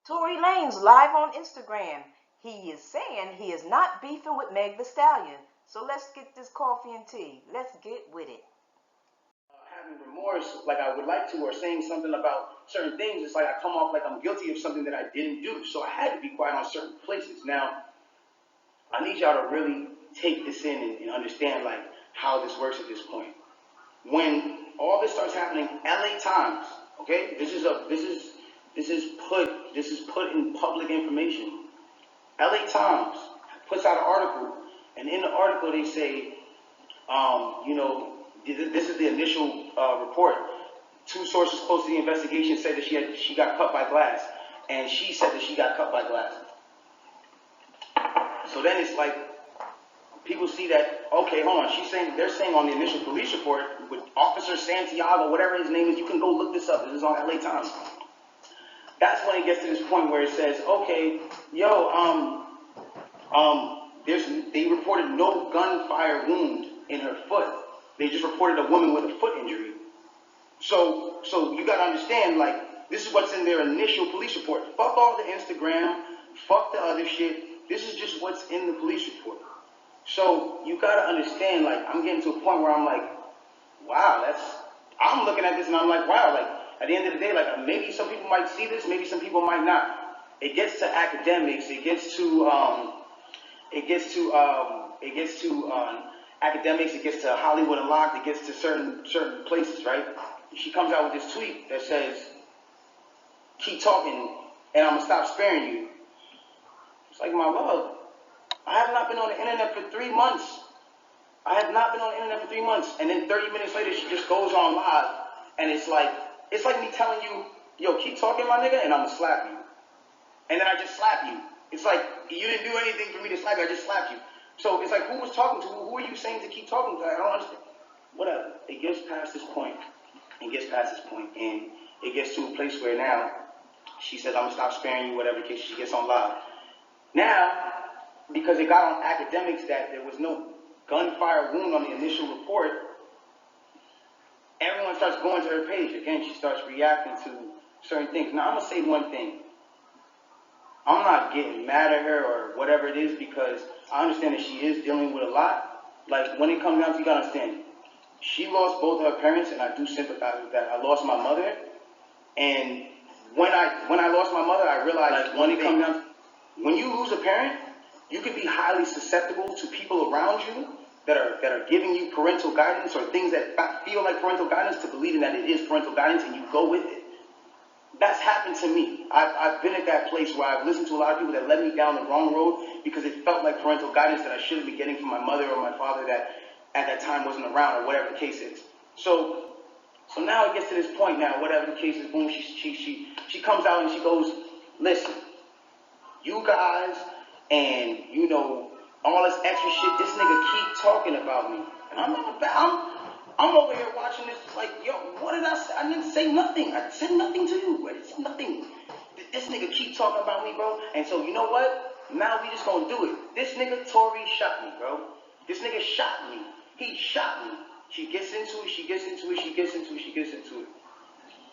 Tory Lanez live on Instagram. He is saying he is not beefing with Meg the Stallion. So let's get this coffee and tea. Let's get with it. Having remorse like I would like to, or saying something about certain things, it's like I come off like I'm guilty of something that I didn't do. So I had to be quiet on certain places. Now, I need y'all to really take this in and understand like how this works at this point. When all this starts happening, LA Times, okay, this is put in public information. LA Times puts out an article, and in the article they say, this is the initial report. Two sources close to the investigation said that she got cut by glass, and she said that she got cut by glass. So then it's like people see that, okay, hold on. They're saying on the initial police report with Officer Santiago, whatever his name is, you can go look this up. This is on LA Times. That's when it gets to this point where it says, okay, they reported no gunfire wound in her foot. They just reported a woman with a foot injury. So you gotta understand, like, this is what's in their initial police report. Fuck all the Instagram, fuck the other shit. This is just what's in the police report. So you gotta understand, like, I'm getting to a point where I'm like, wow, I'm looking at this and I'm like, wow, like, at the end of the day, like, maybe some people might see this, maybe some people might not. It gets to academics, it gets to academics, it gets to Hollywood Unlocked, it gets to certain places, right? She comes out with this tweet that says, keep talking and I'm gonna stop sparing you. It's like, my love, I have not been on the internet for 3 months. I have not been on the internet for 3 months. And then 30 minutes later, she just goes on live. And it's like me telling you, yo, keep talking, my nigga, and I'm gonna slap you. And then I just slap you. It's like, you didn't do anything for me to slap you, I just slapped you. So it's like, who was talking to? Who are you saying to keep talking to? I don't understand. Whatever. It gets past this point. And it gets to a place where now she says, I'm gonna stop sparing you, whatever the case. She gets on live. Now, because it got on academics that there was no gunfire wound on the initial report, everyone starts going to her page. Again, she starts reacting to certain things. Now, I'm gonna say one thing. I'm not getting mad at her or whatever it is, because I understand that she is dealing with a lot. Like, when it comes down to, you gotta understand, she lost both of her parents, and I do sympathize with that. I lost my mother, and when I lost my mother, I realized, like, when it comes down to, when you lose a parent, you can be highly susceptible to people around you that are giving you parental guidance or things that feel like parental guidance, to believing that it is parental guidance, and you go with it. That's happened to me. I've been at that place where I've listened to a lot of people that led me down the wrong road because it felt like parental guidance that I shouldn't be getting from my mother or my father that at that time wasn't around, or whatever the case is. So now it gets to this point now, whatever the case is, boom, she comes out and she goes, listen, you guys and, all this extra shit, this nigga keep talking about me. And I'm over here watching this like, yo, what did I say? I didn't say nothing. I said nothing to you. I said nothing. This nigga keep talking about me, bro. And so, you know what? Now we just gonna do it. This nigga Tory shot me, bro. This nigga shot me. He shot me. She gets into it.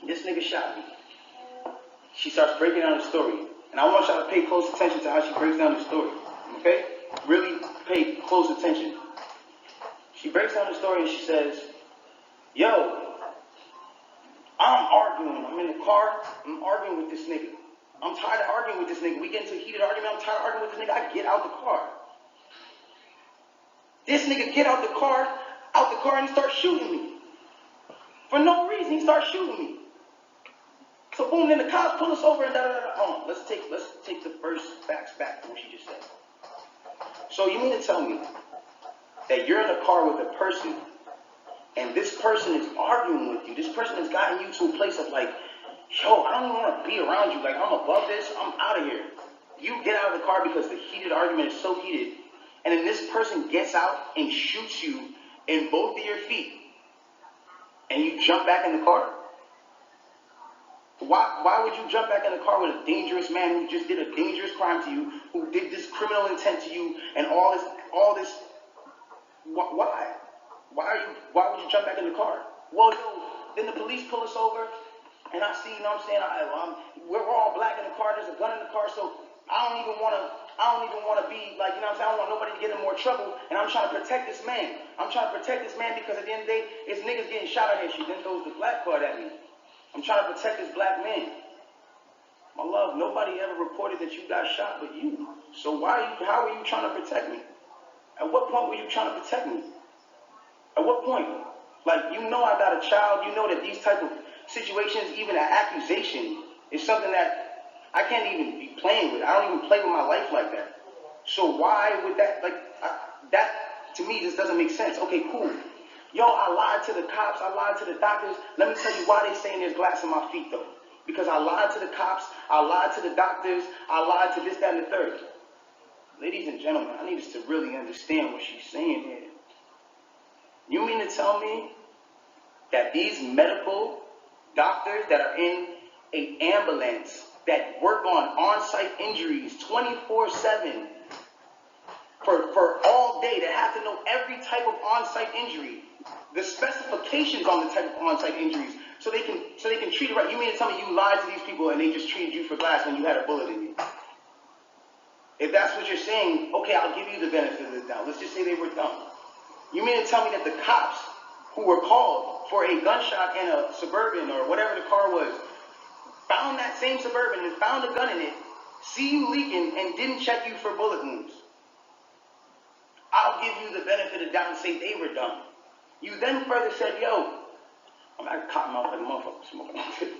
This nigga shot me. She starts breaking down the story. And I want y'all to pay close attention to how she breaks down the story. Okay? Really pay close attention. She breaks down the story and she says, yo, I'm in the car, I'm arguing with this nigga. I'm tired of arguing with this nigga. We get into a heated argument, I'm tired of arguing with this nigga. I get out the car. This nigga get out the car, and he starts shooting me. For no reason, he starts shooting me. So boom, then the cops pull us over and da-da-da-da. Hold on, let's take the first facts back from what she just said. So you mean to tell me that you're in a car with a person, and this person is arguing with you, this person has gotten you to a place of like, yo, I don't even want to be around you, like, I'm above this, I'm out of here. You get out of the car because the heated argument is so heated, and then this person gets out and shoots you in both of your feet, and you jump back in the car? Why would you jump back in the car with a dangerous man who just did a dangerous crime to you, who did this criminal intent to you, and all this? Why would you jump back in the car? Well, then the police pull us over, and I see, you know what I'm saying, we're all black in the car, there's a gun in the car, so I don't even want to be like, you know what I'm saying, I don't want nobody to get in more trouble, and I'm trying to protect this man. I'm trying to protect this man because at the end of the day, it's niggas getting shot out here. She then throws the black card at me. I'm trying to protect this black man. My love, nobody ever reported that you got shot but you. So how are you trying to protect me? At what point were you trying to protect me? At what point? Like, you know I got a child, you know that these type of situations, even an accusation, is something that I can't even be playing with. I don't even play with my life like that. So why would that, that to me just doesn't make sense. Okay, cool. Yo, I lied to the cops, I lied to the doctors. Let me tell you why they saying there's glass in my feet though. Because I lied to the cops, I lied to the doctors, I lied to this, that, and the third. Ladies and gentlemen, I need us to really understand what she's saying here. You mean to tell me that these medical doctors that are in an ambulance that work on-site injuries 24/7 for all day, that have to know every type of on-site injury, the specifications on the type of on-site injuries, so they can treat it right? You mean to tell me you lied to these people and they just treated you for glass when you had a bullet in you? If that's what you're saying, okay, I'll give you the benefit of the doubt. Let's just say they were dumb. You mean to tell me that the cops who were called for a gunshot in a Suburban or whatever the car was, found that same Suburban and found a gun in it, see you leaking, and didn't check you for bullet wounds? I'll give you the benefit of the doubt and say they were dumb. You then further said, yo, I'm not cotton mouth like a motherfucker smoking on it.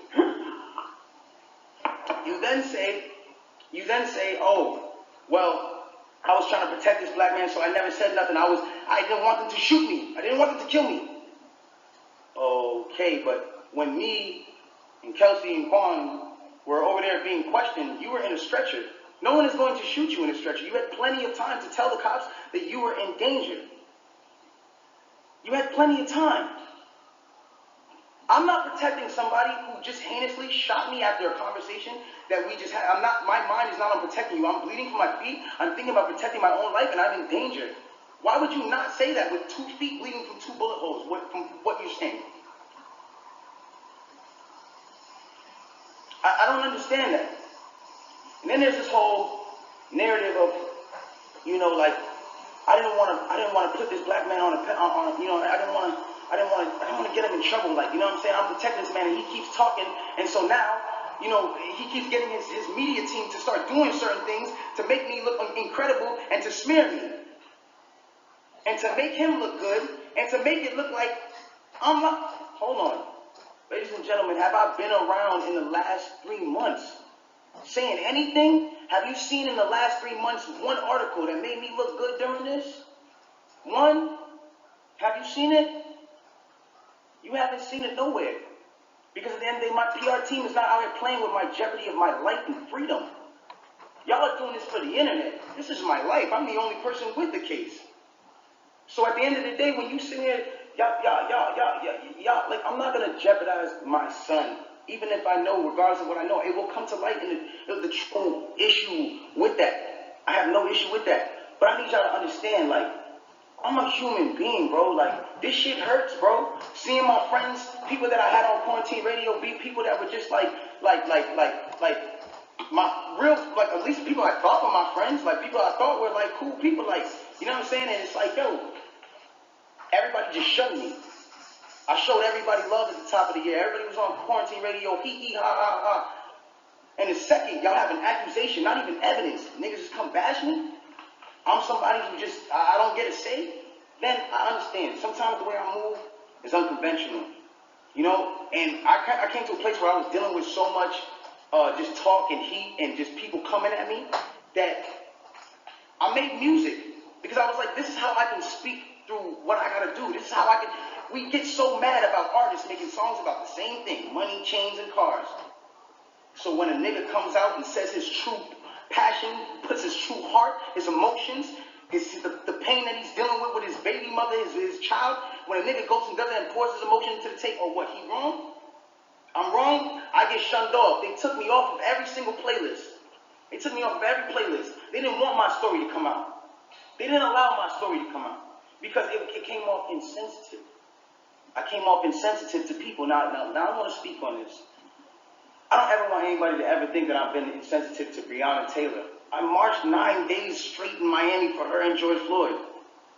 You then say, oh, well, I was trying to protect this black man, so I never said nothing. I didn't want them to shoot me. I didn't want them to kill me. Okay, but when me and Kelsey and Quan were over there being questioned, you were in a stretcher. No one is going to shoot you in a stretcher. You had plenty of time to tell the cops that you were in danger. You had plenty of time. I'm not protecting somebody who just heinously shot me after a conversation that we just had. My mind is not on protecting you. I'm bleeding from my feet. I'm thinking about protecting my own life, and I'm in danger. Why would you not say that with 2 feet bleeding from 2 bullet holes, from what you're saying? I don't understand that. And then there's this whole narrative of, you know, like, I didn't want to put this black man on you know, I didn't want to get him in trouble, like, you know what I'm saying? I'm protecting this man, and he keeps talking, and so now, you know, he keeps getting his media team to start doing certain things to make me look incredible and to smear me. And to make him look good, and to make it look like I'm not. Hold on. Ladies and gentlemen, have I been around in the last 3 months saying anything? Have you seen in the last 3 months one article that made me look good during this? One? Have you seen it? You haven't seen it nowhere. Because at the end of the day, my PR team is not out here playing with my jeopardy of my life and freedom. Y'all are doing this for the internet. This is my life. I'm the only person with the case. So at the end of the day, when you sit here, y'all, like, I'm not gonna jeopardize my son, even if I know, regardless of what I know, it will come to light in the true issue with that. I have no issue with that. But I need y'all to understand, like, I'm a human being, bro. Like, this shit hurts, bro. Seeing my friends, people that I had on quarantine radio, be people that were just like my real, like, at least people I thought were my friends, like people I thought were like cool people, like, you know what I'm saying? And it's like, yo, everybody just shunned me. I showed everybody love at the top of the year. Everybody was on quarantine radio, hee ha ha ha. And the second y'all have an accusation, not even evidence, niggas just come bash me. I'm somebody who just, I don't get a say. Then I understand. Sometimes the way I move is unconventional, you know. And I came to a place where I was dealing with so much just talk and heat and just people coming at me that I made music because I was like, this is how I can speak through what I gotta do. This is how I can. We get so mad about artists making songs about the same thing: money, chains, and cars. So when a nigga comes out and says his true passion, puts his true heart, his emotions, the pain that he's dealing with his baby mother, his child, when a nigga goes and does that and pours his emotion into the tape, or what, he wrong? I'm wrong? I get shunned off. They took me off of every single playlist. They took me off of every playlist. They didn't want my story to come out. They didn't allow my story to come out because it came off insensitive. I came off insensitive to people. Now I want to speak on this. I don't ever want anybody to ever think that I've been insensitive to Breonna Taylor. I marched 9 days straight in Miami for her and George Floyd.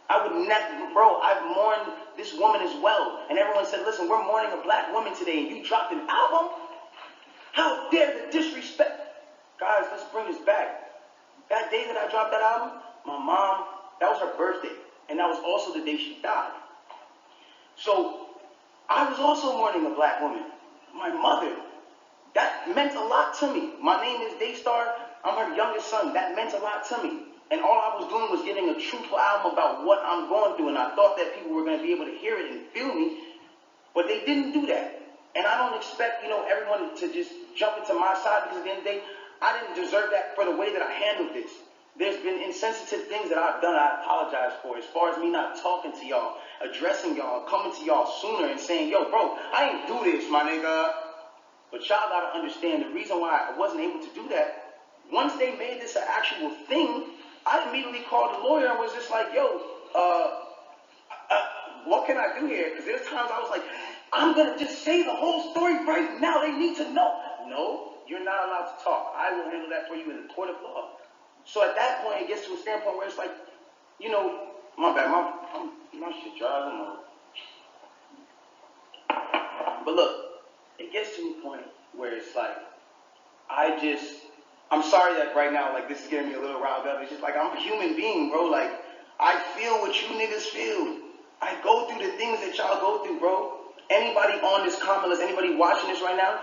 I would never, bro, I've mourned this woman as well. And everyone said, listen, we're mourning a black woman today, and you dropped an album? How dare the disrespect? Guys, let's bring this back. That day that I dropped that album, my mom, that was her birthday. And that was also the day she died. So, I was also mourning a black woman. My mother. That meant a lot to me. My name is Daystar. I'm her youngest son. That meant a lot to me. And all I was doing was getting a truthful album about what I'm going through. And I thought that people were going to be able to hear it and feel me. But they didn't do that. And I don't expect, everyone to just jump into my side, because at the end of the day, I didn't deserve that for the way that I handled this. There's been insensitive things that I've done I apologize for, as far as me not talking to y'all, addressing y'all, coming to y'all sooner and saying, yo, bro, I ain't do this, my nigga. But y'all gotta understand the reason why I wasn't able to do that. Once they made this an actual thing, I immediately called the lawyer and was just like, yo, what can I do here? Because there's times I was like, I'm gonna just say the whole story right now. They need to know. No, you're not allowed to talk. I will handle that for you in the court of law. So at that point, it gets to a standpoint where it's like, my bad, my shit driving on. But look, it gets to a point where it's like, I'm sorry that right now, like, this is getting me a little riled up. It's just like, I'm a human being, bro. Like, I feel what you niggas feel. I go through the things that y'all go through, bro. Anybody on this comment list, anybody watching this right now,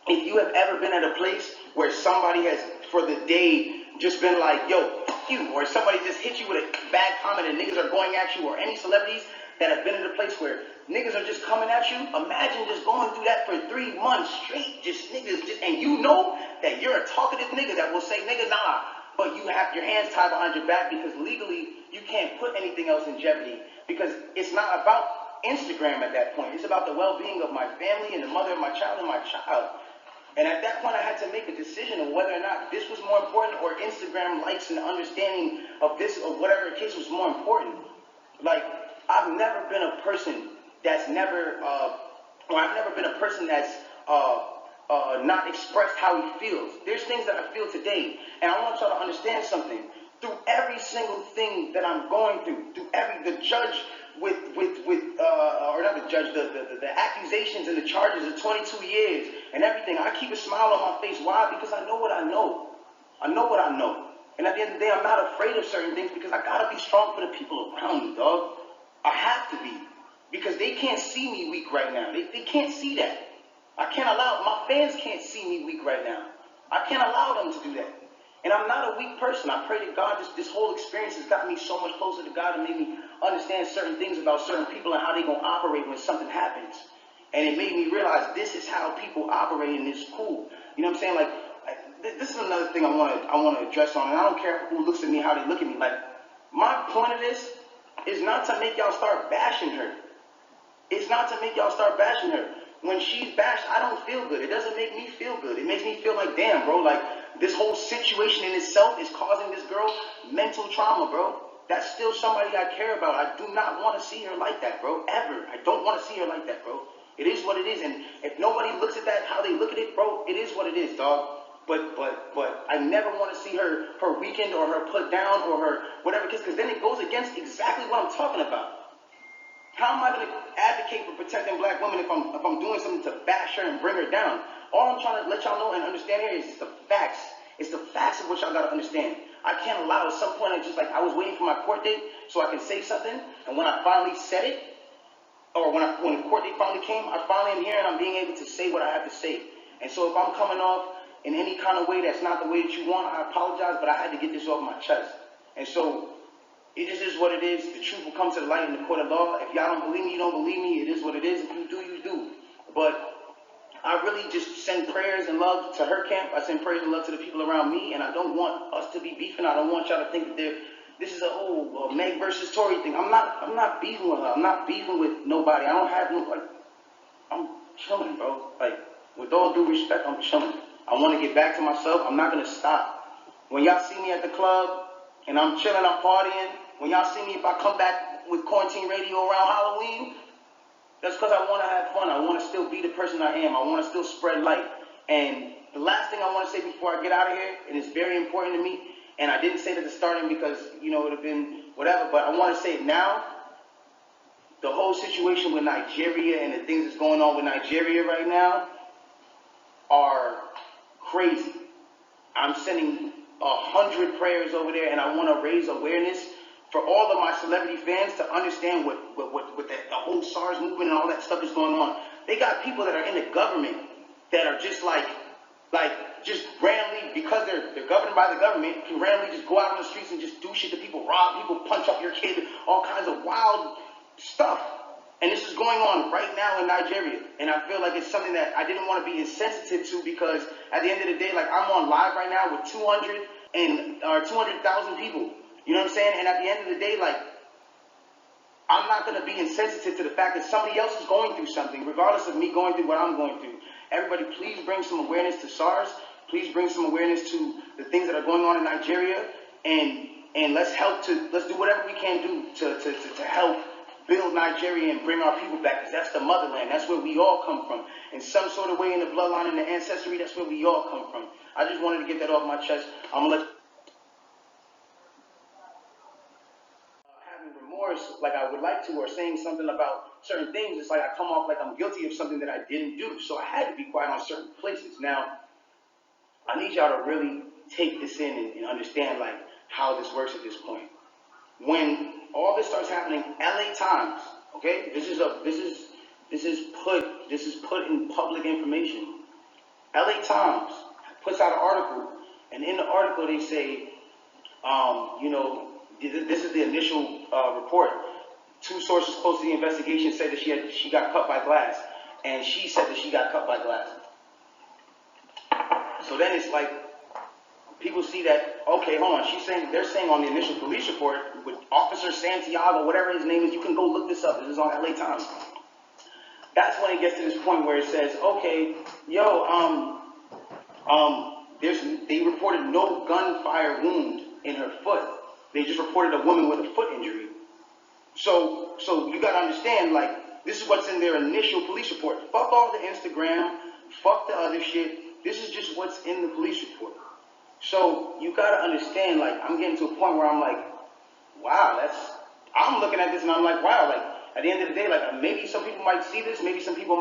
if you have ever been at a place where somebody has, for the day, just been like, yo, fuck you, or somebody just hit you with a bad comment and niggas are going at you, or any celebrities that have been in a place where niggas are just coming at you, imagine just going through that for 3 months straight, just niggas, and you know that you're a talkative nigga that will say, nigga, nah, but you have your hands tied behind your back because legally you can't put anything else in jeopardy, because it's not about Instagram at that point. It's about the well-being of my family and the mother of my child and my child. And at that point, I had to make a decision of whether or not this was more important, or Instagram likes and understanding of this, or whatever case was more important. Like, I've never been a person that's I've never been a person that's not expressed how he feels. There's things that I feel today, and I want y'all to understand something. Through every single thing that I'm going through the judge or not the judge, the accusations and the charges of 22 years and everything, I keep a smile on my face. Why? Because I know what I know. I know what I know. And at the end of the day, I'm not afraid of certain things, because I gotta be strong for the people around me, dog. I have to be. Because they can't see me weak right now. They can't see that. I can't allow, my fans can't see me weak right now. I can't allow them to do that. And I'm not a weak person. I pray to God, this whole experience has gotten me so much closer to God and made me understand certain things about certain people and how they're going to operate when something happens. And it made me realize this is how people operate, and it's cool. You know what I'm saying? Like, this is another thing I want to address on, and I don't care who looks at me, how they look at me. Like, my point of this is not to make y'all start bashing her. It's not to make y'all start bashing her. When she's bashed, I don't feel good. It doesn't make me feel good. It makes me feel like, damn, bro, like, this whole situation in itself is causing this girl mental trauma, bro. That's still somebody I care about. I do not want to see her like that, bro, ever. I don't want to see her like that, bro. It is what it is, and if nobody looks at that how they look at it, bro, it is what it is, dog. But I never want to see her weakened or her put down or her whatever, because then it goes against exactly what I'm talking about. How am I going to advocate for protecting black women if I'm doing something to bash her and bring her down? All I'm trying to let y'all know and understand here is the facts. It's the facts of what y'all got to understand. I can't allow at some point, I was waiting for my court date so I can say something, and when I finally said it, or when the court date finally came, I finally am here and I'm being able to say what I have to say. And so if I'm coming off in any kind of way that's not the way that you want, I apologize, but I had to get this off my chest. And so it just is what it is. The truth will come to the light in the court of law. If y'all don't believe me, you don't believe me. It is what it is. If you do, you do. But I really just send prayers and love to her camp. I send prayers and love to the people around me, and I don't want us to be beefing. I don't want y'all to think that this is a Meg versus Tory thing. I'm not beefing with her. I'm not beefing with nobody. I don't have no, I'm chilling, bro. Like, with all due respect, I'm chilling. I want to get back to myself. I'm not going to stop. When y'all see me at the club and I'm chilling, I'm partying, when y'all see me, if I come back with quarantine radio around Halloween, that's because I want to have fun. I want to still be the person I am. I want to still spread light. And the last thing I want to say before I get out of here, and it's very important to me, and I didn't say it at the starting because, you know, it would have been whatever, but I want to say it now. The whole situation with Nigeria and the things that's going on with Nigeria right now are crazy. I'm sending 100 prayers over there, and I want to raise awareness for all of my celebrity fans to understand what the whole SARS movement and all that stuff is going on. They got people that are in the government that are just just randomly, because they're governed by the government, can randomly just go out on the streets and just do shit to people, rob people, punch up your kid, all kinds of wild stuff. And this is going on right now in Nigeria. And I feel like it's something that I didn't want to be insensitive to, because at the end of the day, like, I'm on live right now with 200,000 people. You know what I'm saying? And at the end of the day, like, I'm not going to be insensitive to the fact that somebody else is going through something, regardless of me going through what I'm going through. Everybody, please bring some awareness to SARS. Please bring some awareness to the things that are going on in Nigeria. And let's do whatever we can do to help build Nigeria and bring our people back, because that's the motherland. That's where we all come from. In some sort of way, in the bloodline, in the ancestry, that's where we all come from. I just wanted to get that off my chest. I'm going to let having remorse like I would like to, or saying something about certain things, it's like I come off like I'm guilty of something that I didn't do. So I had to be quiet on certain places. Now, I need y'all to really take this in and understand, like, how this works at this point. When all this starts happening, LA Times, okay, this is put in public information. LA Times puts out an article, and in the article they say, you know, this is the initial report. Two sources close to the investigation said that she got cut by glass, and she said that she got cut by glass. So then it's like, people see that, okay, hold on, they're saying on the initial police report with Officer Santiago, whatever his name is, you can go look this up, this is on LA Times. That's when it gets to this point where it says, okay, they reported no gunfire wound in her foot. They just reported a woman with a foot injury. So you gotta understand, like, this is what's in their initial police report. Fuck all the Instagram, fuck the other shit. This is just what's in the police report. So you gotta understand, like, I'm getting to a point where I'm like, wow, I'm looking at this and I'm like, wow, like, at the end of the day, like, maybe some people might see this, maybe some people